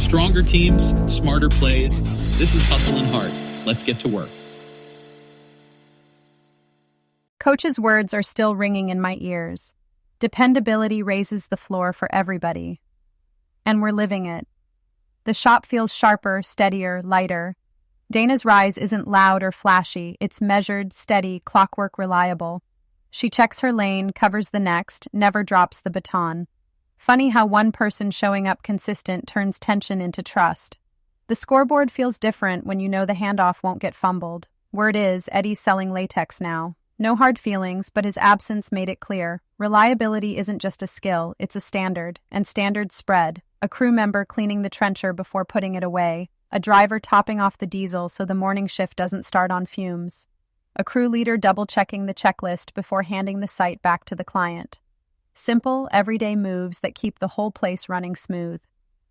Stronger teams, smarter plays. This is Hustle and Heart. Let's get to work. Coach's words are still ringing in my ears. Dependability raises the floor for everybody. And we're living it. The shop feels sharper, steadier, lighter. Dana's rise isn't loud or flashy. It's measured, steady, clockwork reliable. She checks her lane, covers the next, never drops the baton. Funny how one person showing up consistent turns tension into trust. The scoreboard feels different when you know the handoff won't get fumbled. Word is, Eddie's selling latex now. No hard feelings, but his absence made it clear. Reliability isn't just a skill, it's a standard, and standards spread. A crew member cleaning the trencher before putting it away. A driver topping off the diesel so the morning shift doesn't start on fumes. A crew leader double-checking the checklist before handing the site back to the client. Simple, everyday moves that keep the whole place running smooth.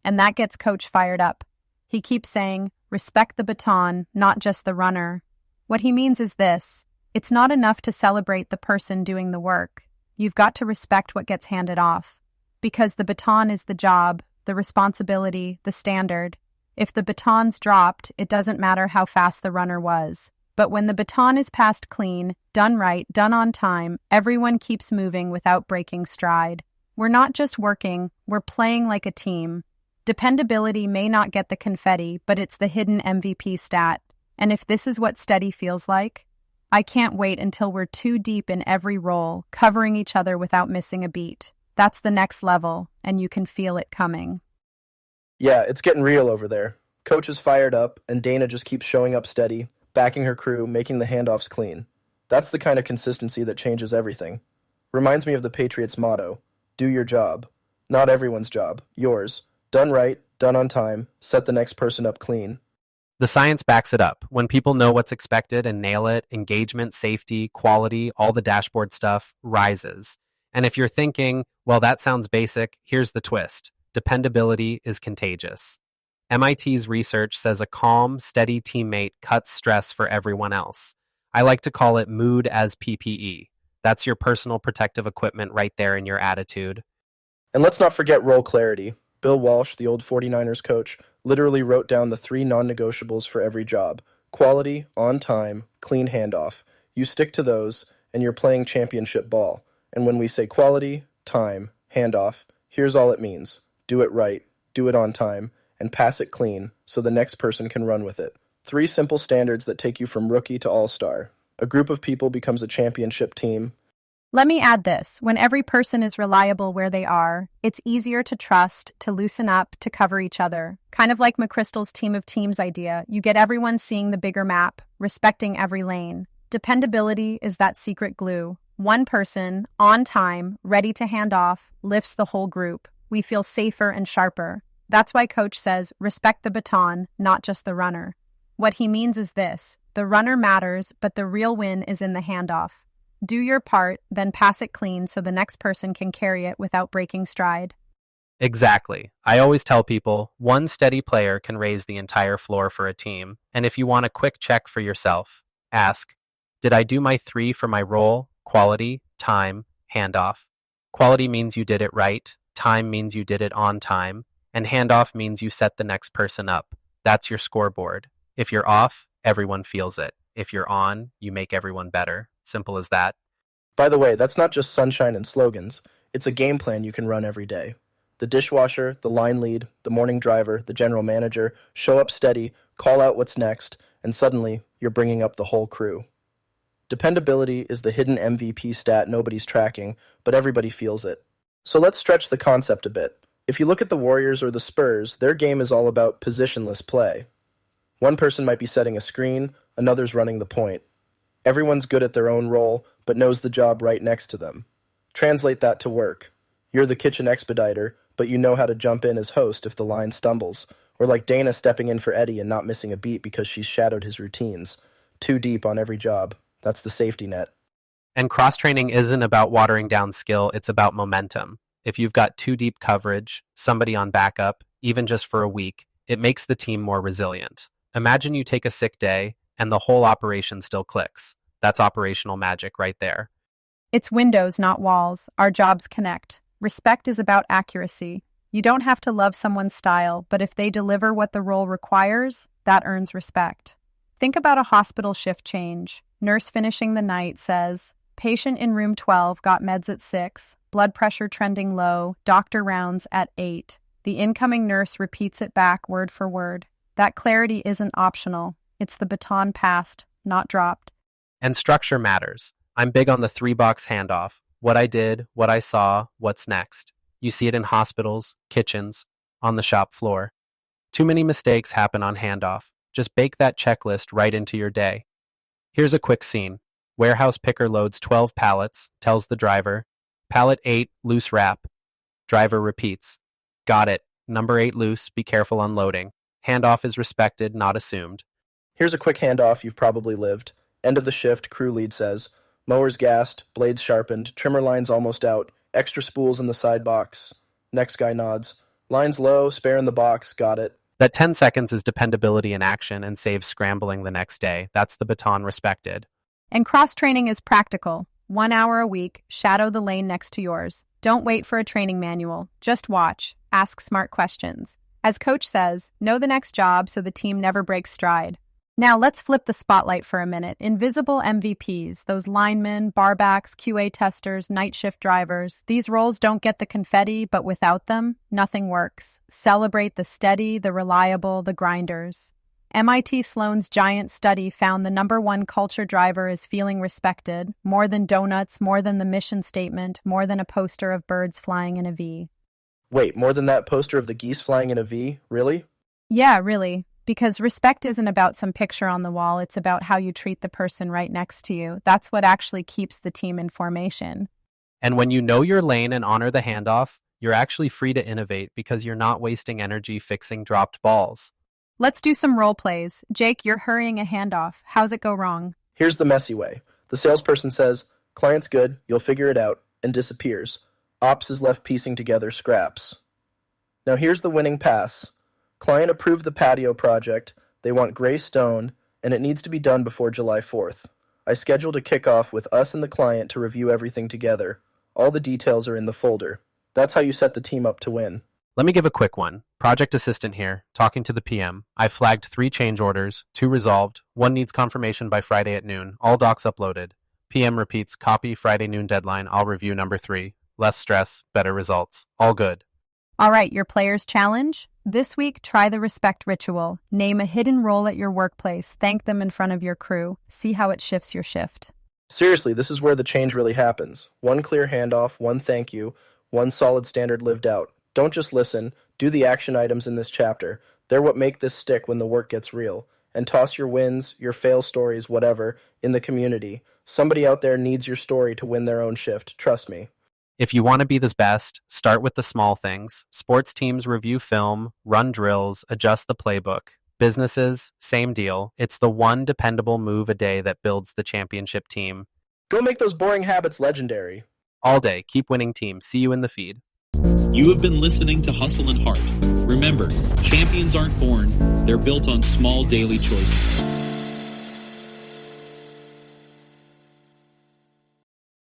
And that gets Coach fired up. He keeps saying, respect the baton, not just the runner. What he means is this: it's not enough to celebrate the person doing the work. You've got to respect what gets handed off. Because the baton is the job, the responsibility, the standard. If the baton's dropped, it doesn't matter how fast the runner was. But when the baton is passed clean, done right, done on time, everyone keeps moving without breaking stride. We're not just working, we're playing like a team. Dependability may not get the confetti, but it's the hidden MVP stat. And if this is what steady feels like, I can't wait until we're too deep in every role, covering each other without missing a beat. That's the next level, and you can feel it coming. Yeah, it's getting real over there. Coach is fired up, and Dana just keeps showing up steady, backing her crew, making the handoffs clean. That's the kind of consistency that changes everything. Reminds me of the Patriots' motto, do your job. Not everyone's job, yours. Done right, done on time, set the next person up clean. The science backs it up. When people know what's expected and nail it, engagement, safety, quality, all the dashboard stuff rises. And if you're thinking, well, that sounds basic, here's the twist. Dependability is contagious. MIT's research says a calm, steady teammate cuts stress for everyone else. I like to call it mood as PPE. That's your personal protective equipment right there in your attitude. And let's not forget role clarity. Bill Walsh, the old 49ers coach, literally wrote down the 3 non-negotiables for every job. Quality, on time, clean handoff. You stick to those, and you're playing championship ball. And when we say quality, time, handoff, here's all it means. Do it right, do it on time, and pass it clean so the next person can run with it. 3 simple standards that take you from rookie to all-star. A group of people becomes a championship team. Let me add this. When every person is reliable where they are, it's easier to trust, to loosen up, to cover each other. Kind of like McChrystal's team of teams idea, you get everyone seeing the bigger map, respecting every lane. Dependability is that secret glue. One person, on time, ready to hand off, lifts the whole group. We feel safer and sharper. That's why Coach says, respect the baton, not just the runner. What he means is this: the runner matters, but the real win is in the handoff. Do your part, then pass it clean so the next person can carry it without breaking stride. Exactly. I always tell people, one steady player can raise the entire floor for a team. And if you want a quick check for yourself, ask, did I do my 3 for my role? Quality, time, handoff. Quality means you did it right. Time means you did it on time. And handoff means you set the next person up. That's your scoreboard. If you're off, everyone feels it. If you're on, you make everyone better. Simple as that. By the way, that's not just sunshine and slogans. It's a game plan you can run every day. The dishwasher, the line lead, the morning driver, the general manager show up steady, call out what's next, and suddenly you're bringing up the whole crew. Dependability is the hidden MVP stat nobody's tracking, but everybody feels it. So let's stretch the concept a bit. If you look at the Warriors or the Spurs, their game is all about positionless play. One person might be setting a screen, another's running the point. Everyone's good at their own role, but knows the job right next to them. Translate that to work. You're the kitchen expediter, but you know how to jump in as host if the line stumbles. Or like Dana stepping in for Eddie and not missing a beat because she's shadowed his routines. Too deep on every job. That's the safety net. And cross-training isn't about watering down skill, it's about momentum. If you've got too deep coverage, somebody on backup, even just for a week, it makes the team more resilient. Imagine you take a sick day, and the whole operation still clicks. That's operational magic right there. It's windows, not walls. Our jobs connect. Respect is about accuracy. You don't have to love someone's style, but if they deliver what the role requires, that earns respect. Think about a hospital shift change. Nurse finishing the night says, "Patient in room 12 got meds at 6, blood pressure trending low, doctor rounds at 8. The incoming nurse repeats it back word for word. That clarity isn't optional. It's the baton passed, not dropped. And structure matters. I'm big on the 3-box handoff. What I did, what I saw, what's next. You see it in hospitals, kitchens, on the shop floor. Too many mistakes happen on handoff. Just bake that checklist right into your day. Here's a quick scene. Warehouse picker loads 12 pallets, tells the driver, "Pallet 8, loose wrap." Driver repeats, "Got it. Number 8 loose, be careful unloading." Handoff is respected, not assumed. Here's a quick handoff you've probably lived. End of the shift, crew lead says, "Mowers gassed, blades sharpened, trimmer lines almost out, extra spools in the side box." Next guy nods. "Lines low, spare in the box, got it." That 10 seconds is dependability in action and saves scrambling the next day. That's the baton respected. And cross-training is practical. 1 hour a week, shadow the lane next to yours. Don't wait for a training manual. Just watch. Ask smart questions. As coach says, know the next job so the team never breaks stride. Now let's flip the spotlight for a minute. Invisible MVPs, those linemen, barbacks, QA testers, night shift drivers. These roles don't get the confetti, but without them, nothing works. Celebrate the steady, the reliable, the grinders. MIT Sloan's giant study found the #1 culture driver is feeling respected, more than donuts, more than the mission statement, more than a poster of birds flying in a V. Wait, more than that poster of the geese flying in a V? Really? Yeah, really. Because respect isn't about some picture on the wall, it's about how you treat the person right next to you. That's what actually keeps the team in formation. And when you know your lane and honor the handoff, you're actually free to innovate because you're not wasting energy fixing dropped balls. Let's do some role plays. Jake, you're hurrying a handoff. How's it go wrong? Here's the messy way. The salesperson says, "Client's good, you'll figure it out," and disappears. Ops is left piecing together scraps. Now here's the winning pass. Client approved the patio project, they want gray stone, and it needs to be done before July 4th. I scheduled a kickoff with us and the client to review everything together. All the details are in the folder. That's how you set the team up to win. Let me give a quick one. Project assistant here, talking to the PM. I flagged 3 change orders, 2 resolved, 1 needs confirmation by Friday at noon, all docs uploaded. PM repeats, copy Friday noon deadline, I'll review number 3. Less stress, better results. All good. All right, your player's challenge? This week, try the respect ritual. Name a hidden role at your workplace. Thank them in front of your crew. See how it shifts your shift. Seriously, this is where the change really happens. 1 clear handoff, 1 thank you, 1 solid standard lived out. Don't just listen, do the action items in this chapter. They're what make this stick when the work gets real. And toss your wins, your fail stories, whatever, in the community. Somebody out there needs your story to win their own shift, trust me. If you want to be the best, start with the small things. Sports teams review film, run drills, adjust the playbook. Businesses, same deal. It's the one dependable move a day that builds the championship team. Go make those boring habits legendary. All day, keep winning team. See you in the feed. You have been listening to Hustle and Heart. Remember, champions aren't born, they're built on small daily choices.